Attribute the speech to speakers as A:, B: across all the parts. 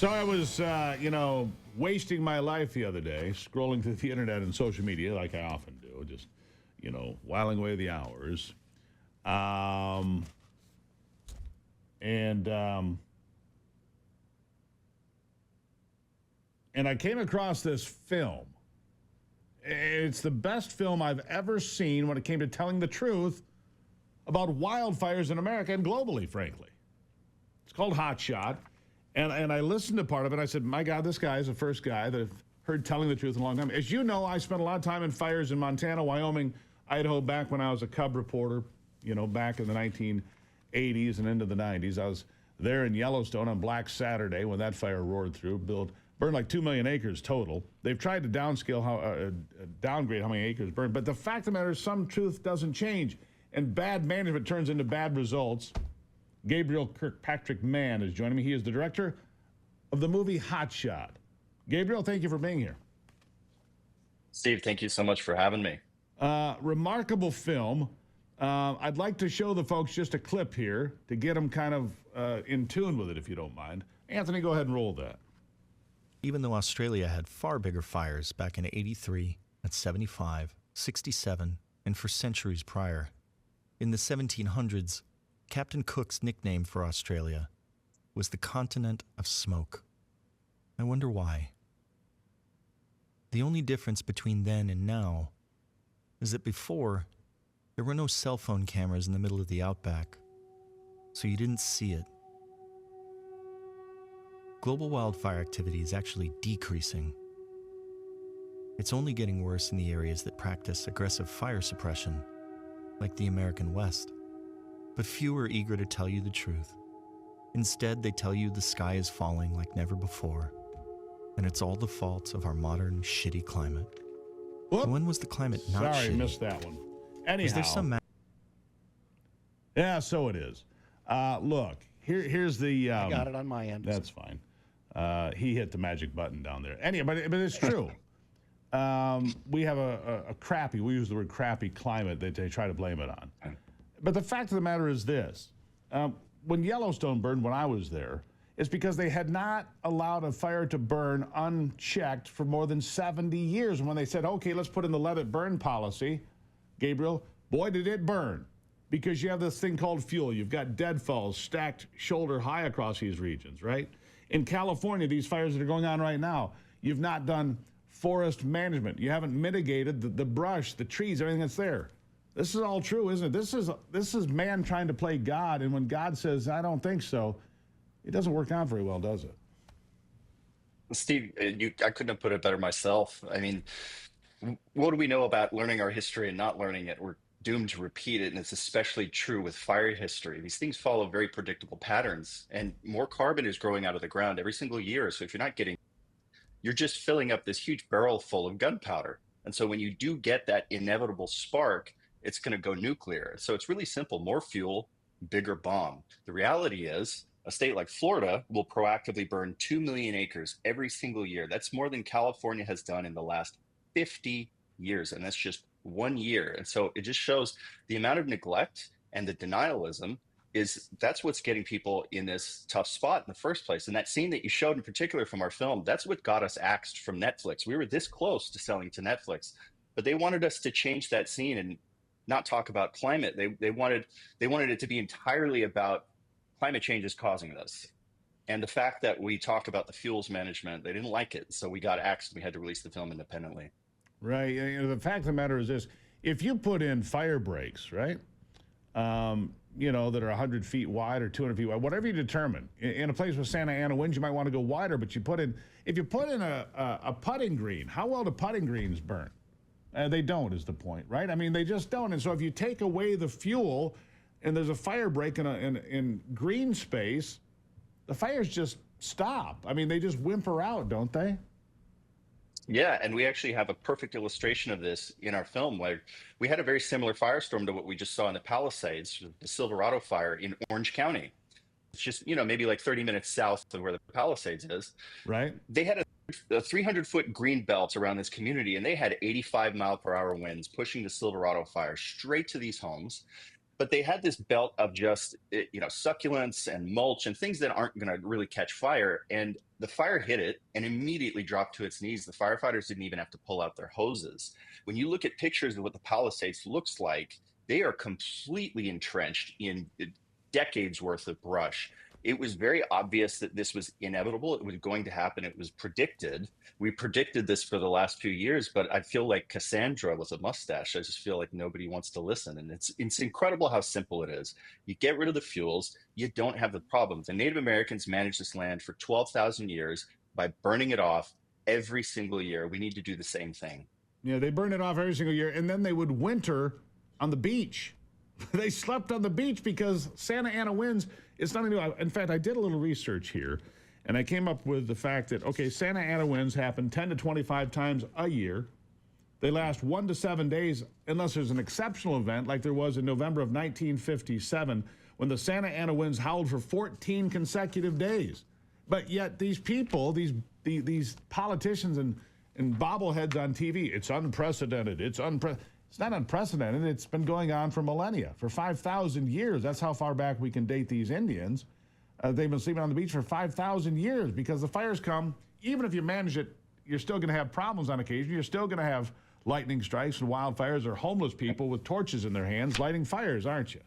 A: So I was, wasting my life the other day, scrolling through the internet and social media like I often do, just, whiling away the hours. Um, and I came across this film. It's the best film I've ever seen when it came to telling the truth about wildfires in America and globally, frankly. It's called Hotshot. And I listened to part of it. I said, my God, this guy is the first guy that I've heard telling the truth in a long time. As you know, I spent a lot of time in fires in Montana, Wyoming, Idaho, back when I was a cub reporter, back in the 1980s and into the 90s. I was there in Yellowstone on Black Saturday when that fire roared through, burned like 2 million acres total. They've tried to downgrade how many acres burned. But the fact of the matter is some truth doesn't change. And bad management turns into bad results. Gabriel Kirkpatrick Mann is joining me. He is the director of the movie Hotshot. Gabriel, thank you for being here.
B: Steve, thank you so much for having me.
A: Remarkable film. I'd like to show the folks just a clip here to get them kind of in tune with it, if you don't mind. Anthony, go ahead and roll that.
C: Even though Australia had far bigger fires back in 83, at 75, 67, and for centuries prior, in the 1700s, Captain Cook's nickname for Australia was the continent of smoke. I wonder why. The only difference between then and now is that before, there were no cell phone cameras in the middle of the outback, so you didn't see it. Global wildfire activity is actually decreasing. It's only getting worse in the areas that practice aggressive fire suppression, like the American West. But few are eager to tell you the truth. Instead, they tell you the sky is falling like never before, and it's all the fault of our modern, shitty climate.
A: Whoop.
C: When was the climate not
A: Sorry,
C: shitty?
A: Missed that one. Anyhow.
C: Is there some...
A: Yeah, so it is. Look, here's the...
D: I got it on my end.
A: That's fine. He hit the magic button down there. Anyway, but it's true. We have a crappy, we use the word crappy climate that they try to blame it on. But the fact of the matter is this. When Yellowstone burned when I was there, it's because they had not allowed a fire to burn unchecked for more than 70 years. And when they said, okay, let's put in the let it burn policy, Gabriel, boy, did it burn. Because you have this thing called fuel. You've got deadfalls stacked shoulder high across these regions, right? In California, these fires that are going on right now, you've not done forest management. You haven't mitigated the brush, the trees, everything that's there. This is all true, isn't it? This is man trying to play God, and when God says, I don't think so, it doesn't work out very well, does it?
B: Steve, I couldn't have put it better myself. I mean, what do we know about learning our history and not learning it? We're doomed to repeat it, and it's especially true with fire history. These things follow very predictable patterns, and more carbon is growing out of the ground every single year. So if you're not getting, you're just filling up this huge barrel full of gunpowder. And so when you do get that inevitable spark, it's going to go nuclear. So it's really simple: more fuel, bigger bomb. The reality is a state like Florida will proactively burn 2 million acres every single year. That's more than California has done in the last 50 years. And that's just 1 year. And so it just shows the amount of neglect and the denialism that's what's getting people in this tough spot in the first place. And that scene that you showed in particular from our film, that's what got us axed from Netflix. We were this close to selling to Netflix, but they wanted us to change that scene and not talk about climate. They wanted it to be entirely about climate change is causing this. And the fact that we talk about the fuels management, they didn't like it. So we got axed. We had to release the film independently.
A: Right. The fact of the matter is this: if you put in fire breaks, right, that are 100 feet wide or 200 feet wide, whatever you determine, in a place with Santa Ana winds, you might want to go wider. But if you put in a putting green, how well do putting greens burn? They don't, is the point, right? I mean, they just don't. And so if you take away the fuel and there's a fire break in green space, the fires just stop. I mean, they just whimper out, don't they?
B: Yeah, and we actually have a perfect illustration of this in our film, where we had a very similar firestorm to what we just saw in the Palisades, the Silverado fire in Orange County. It's just, maybe like 30 minutes south of where the Palisades is.
A: Right.
B: They had a 300-foot green belt around this community, and they had 85-mile-per-hour winds pushing the Silverado fire straight to these homes. but they had this belt of just, succulents and mulch and things that aren't going to really catch fire. And the fire hit it and immediately dropped to its knees. The firefighters didn't even have to pull out their hoses. When you look at pictures of what the Palisades looks like, they are completely entrenched in decades worth of brush. It was very obvious that this was inevitable. It was going to happen. It was predicted. We predicted this for the last few years, but I feel like Cassandra with a mustache. I just feel like nobody wants to listen. And it's incredible how simple it is. You get rid of the fuels, you don't have the problem. The Native Americans managed this land for 12,000 years by burning it off every single year. We need to do the same thing.
A: Yeah, they burned it off every single year, and then they would winter on the beach. They slept on the beach because Santa Ana winds, it's nothing new. In fact, I did a little research here, and I came up with the fact that, okay, Santa Ana winds happen 10 to 25 times a year. They last 1 to 7 days unless there's an exceptional event like there was in November of 1957 when the Santa Ana winds howled for 14 consecutive days. But yet these people, these politicians and bobbleheads on TV, it's unprecedented, it's not unprecedented. It's been going on for millennia, for 5,000 years. That's how far back we can date these Indians. They've been sleeping on the beach for 5,000 years because the fires come. Even if you manage it, you're still going to have problems on occasion. You're still going to have lightning strikes and wildfires or homeless people with torches in their hands lighting fires, aren't you?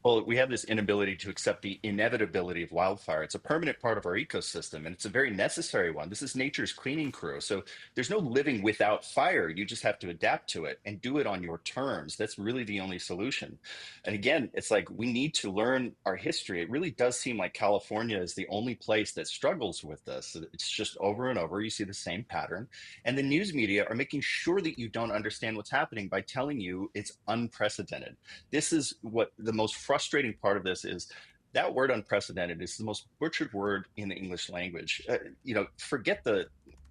B: Well, we have this inability to accept the inevitability of wildfire. It's a permanent part of our ecosystem, and it's a very necessary one. This is nature's cleaning crew. So there's no living without fire. You just have to adapt to it and do it on your terms. That's really the only solution. And again, it's like we need to learn our history. It really does seem like California is the only place that struggles with this. It's just over and over. You see the same pattern. And the news media are making sure that you don't understand what's happening by telling you it's unprecedented. This is what the most frustrating part of this is. That word unprecedented is the most butchered word in the English language. Forget the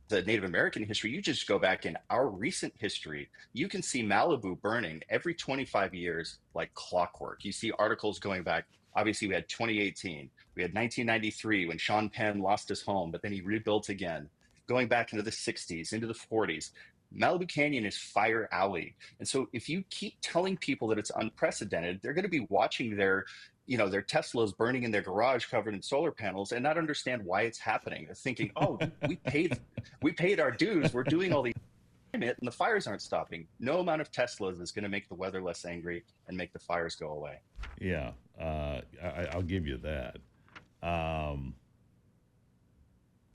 B: Native American history. You just go back in our recent history, you can see Malibu burning every 25 years like clockwork. You see articles going back. Obviously, we had 2018. We had 1993 when Sean Penn lost his home, but then he rebuilt again. Going back into the 60s, into the 40s. Malibu Canyon is Fire Alley. And so if you keep telling people that it's unprecedented, they're going to be watching their Teslas burning in their garage covered in solar panels and not understand why it's happening. They're thinking, oh, we paid our dues. We're doing all these and the fires aren't stopping. No amount of Teslas is going to make the weather less angry and make the fires go away.
A: Yeah, I'll give you that.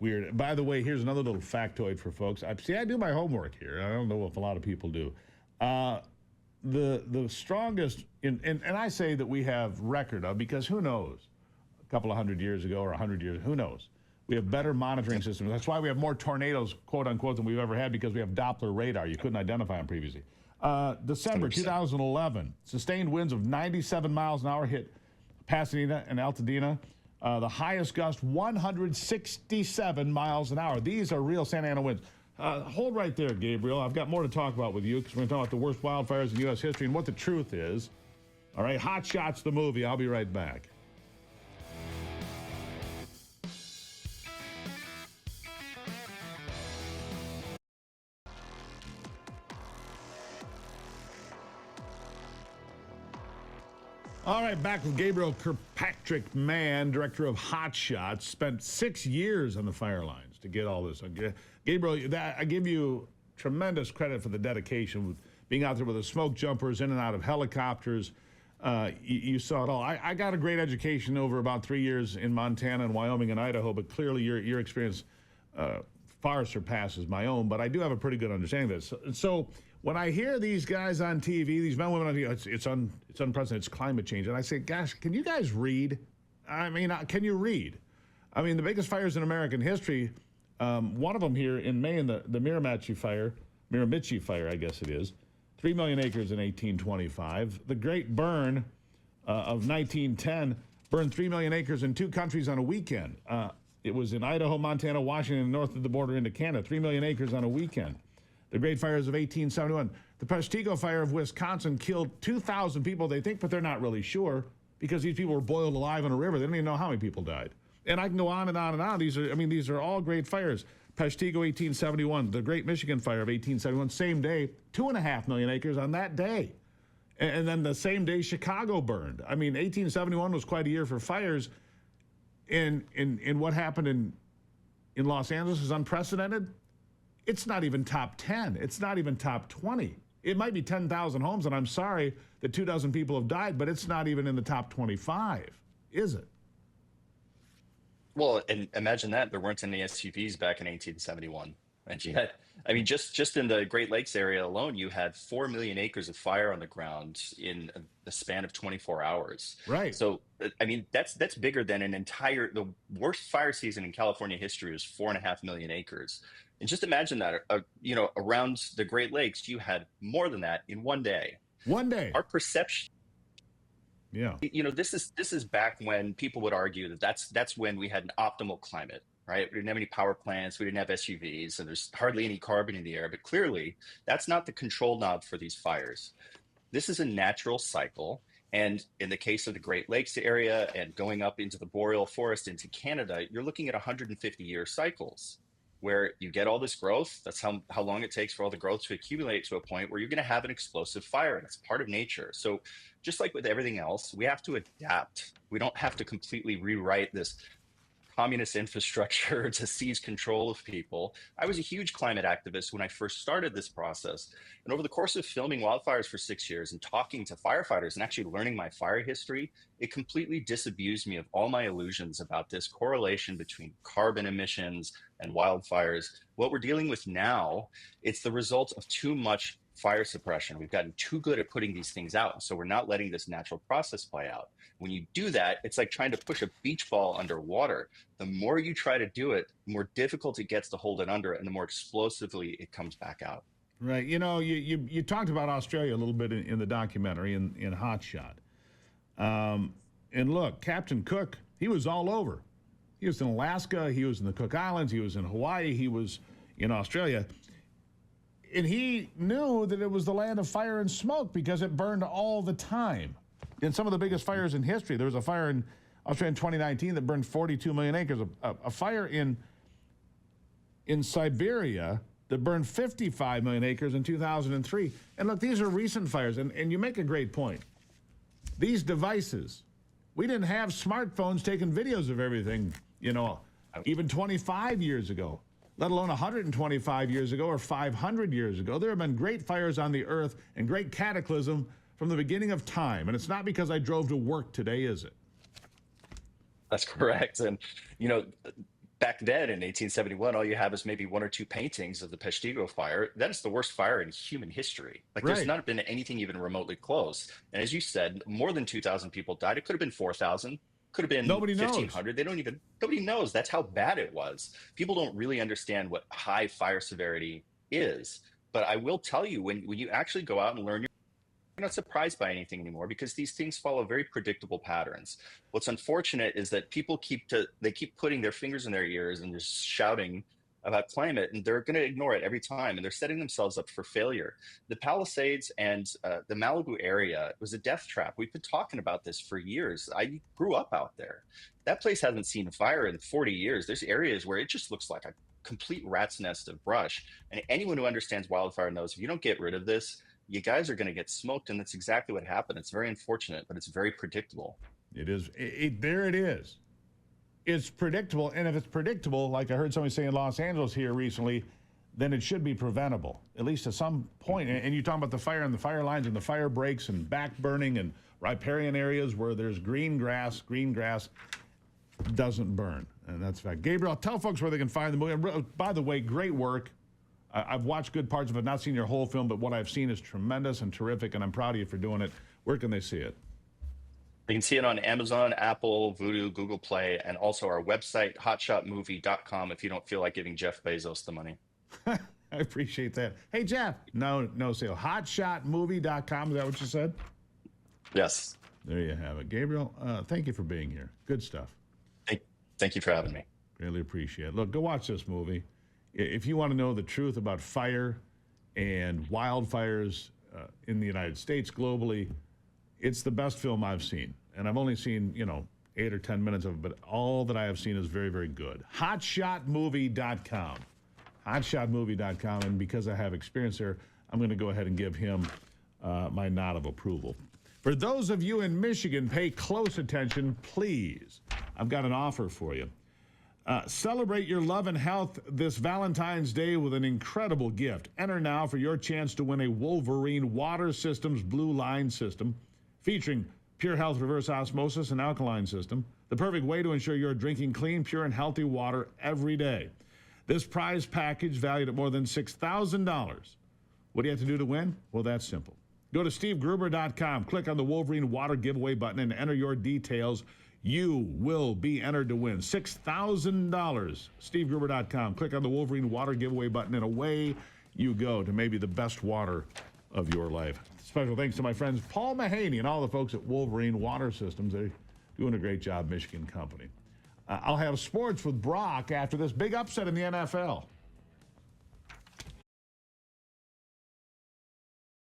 A: Weird. By the way, here's another little factoid for folks. I do my homework here. I don't know if a lot of people do. The strongest, and I say that we have record of, because who knows, a couple of 100 years ago or 100 years, who knows? We have better monitoring systems. That's why we have more tornadoes, quote unquote, than we've ever had, because we have Doppler radar. You couldn't identify them previously. December 2011, sustained winds of 97 miles an hour hit Pasadena and Altadena. The highest gust, 167 miles an hour. These are real Santa Ana winds. Hold right there, Gabriel. I've got more to talk about with you because we're going to talk about the worst wildfires in U.S. history and what the truth is. All right, Hotshot's the movie. I'll be right back. All right, back with Gabriel Kirkpatrick Mann, director of Hotshot. Spent 6 years on the fire lines to get all this. Gabriel, I give you tremendous credit for the dedication, with being out there with the smoke jumpers, in and out of helicopters. You saw it all. I got a great education over about 3 years in Montana and Wyoming and Idaho, but clearly your experience far surpasses my own. But I do have a pretty good understanding of this. So when I hear these guys on TV, these men and women on TV, it's unprecedented, it's climate change. And I say, gosh, can you guys read? I mean, can you read? I mean, the biggest fires in American history, one of them here in Maine, the Miramichi fire, I guess it is, 3 million acres in 1825. The Great Burn of 1910 burned 3 million acres in 2 countries on a weekend. It was in Idaho, Montana, Washington, and north of the border into Canada, 3 million acres on a weekend. The Great Fires of 1871. The Peshtigo Fire of Wisconsin killed 2,000 people, they think, but they're not really sure because these people were boiled alive in a river. They don't even know how many people died. And I can go on and on and on. These are all great fires. Peshtigo, 1871. The Great Michigan Fire of 1871, same day, 2.5 million acres on that day. And then the same day Chicago burned. I mean, 1871 was quite a year for fires. And what happened in Los Angeles is unprecedented. It's not even top 10. It's not even top 20. It might be 10,000 homes, and I'm sorry that 24 people have died, but it's not even in the top 25, is it?
B: Well, and imagine that there weren't any SUVs back in 1871. And yet, I mean, just in the Great Lakes area alone, you had 4 million acres of fire on the ground in the span of 24 hours.
A: Right.
B: So, I mean, that's bigger than the worst fire season in California history was 4.5 million acres. And just imagine that, around the Great Lakes, you had more than that in one day.
A: One day.
B: Our perception.
A: Yeah.
B: This is back when people would argue that's when we had an optimal climate, right? We didn't have any power plants, we didn't have SUVs, and there's hardly any carbon in the air. But clearly, that's not the control knob for these fires. This is a natural cycle. And in the case of the Great Lakes area and going up into the boreal forest into Canada, you're looking at 150-year cycles where you get all this growth. That's how long it takes for all the growth to accumulate to a point where you're going to have an explosive fire. And it's part of nature. So just like with everything else, we have to adapt. We don't have to completely rewrite this communist infrastructure to seize control of people. I was a huge climate activist when I first started this process. And over the course of filming Wildfires for 6 years and talking to firefighters and actually learning my fire history, it completely disabused me of all my illusions about this correlation between carbon emissions and wildfires. What we're dealing with now, it's the result of too much fire suppression. We've gotten too good at putting these things out. So we're not letting this natural process play out. When you do that, it's like trying to push a beach ball underwater. The more you try to do it, the more difficult it gets to hold it under, and the more explosively it comes back out.
A: Right. You talked about Australia a little bit in the documentary in Hotshot. And look, Captain Cook, he was all over. He was in Alaska, he was in the Cook Islands, he was in Hawaii, he was in Australia. And he knew that it was the land of fire and smoke because it burned all the time. In some of the biggest fires in history, there was a fire in Australia in 2019 that burned 42 million acres. A fire in Siberia that burned 55 million acres in 2003. And look, these are recent fires, and you make a great point. These devices, we didn't have smartphones taking videos of everything, even 25 years ago, let alone 125 years ago or 500 years ago. There have been great fires on the earth and great cataclysm from the beginning of time. And it's not because I drove to work today, is it?
B: That's correct. And, back then in 1871, all you have is maybe one or two paintings of the Peshtigo fire. That is the worst fire in human history. There's not been anything even remotely close. And as you said, more than 2,000 people died. It could have been 4,000. Could have been 1,500. Nobody knows. That's how bad it was. People don't really understand what high fire severity is. But I will tell you, when you actually go out and learn, you're not surprised by anything anymore because these things follow very predictable patterns. What's unfortunate is that people keep putting their fingers in their ears and just shouting about climate, and they're going to ignore it every time, and they're setting themselves up for failure. The Palisades and the Malibu area was a death trap. We've been talking about this for years. I grew up out there. That place hasn't seen a fire in 40 years. There's areas where it just looks like a complete rat's nest of brush. And anyone who understands wildfire knows if you don't get rid of this, you guys are going to get smoked, and that's exactly what happened. It's very unfortunate, but it's very predictable.
A: It is. There it is. It's predictable, and if it's predictable, like I heard somebody say in Los Angeles here recently, then it should be preventable, at least at some point. And you talk about the fire and the fire lines and the fire breaks and back burning and riparian areas where there's green grass doesn't burn, and that's a fact. Gabriel, tell folks where they can find the movie. By the way, great work. I've watched good parts of it, not seen your whole film, but what I've seen is tremendous and terrific, and I'm proud of you for doing it. Where can they see it?
B: You can see it on Amazon, Apple, Vudu, Google Play, and also our website, hotshotmovie.com, if you don't feel like giving Jeff Bezos the money.
A: I appreciate that. Hey, Jeff. No sale. Hotshotmovie.com, is that what you said?
B: Yes.
A: There you have it. Gabriel, thank you for being here. Good stuff.
B: Thank you for having me.
A: Really appreciate it. Look, go watch this movie. If you want to know the truth about fire and wildfires in the United States, globally, it's the best film I've seen. And I've only seen, 8 or 10 minutes of it, but all that I have seen is very, very good. Hotshotmovie.com. Hotshotmovie.com. And because I have experience there, I'm going to go ahead and give him my nod of approval. For those of you in Michigan, pay close attention, please. I've got an offer for you. Celebrate your love and health this Valentine's Day with an incredible gift. Enter now for your chance to win a Wolverine Water Systems Blue Line System featuring Pure Health Reverse Osmosis and Alkaline System, the perfect way to ensure you're drinking clean, pure, and healthy water every day. This prize package valued at more than $6,000. What do you have to do to win? Well, that's simple. Go to SteveGruber.com, click on the Wolverine Water Giveaway button, and enter your details. You will be entered to win $6,000. SteveGruber.com, click on the Wolverine Water Giveaway button, and away you go to maybe the best water of your life. Special thanks to my friends Paul Mahaney and all the folks at Wolverine Water Systems. They're doing a great job, Michigan company. I'll have sports with Brock after this big upset in the NFL.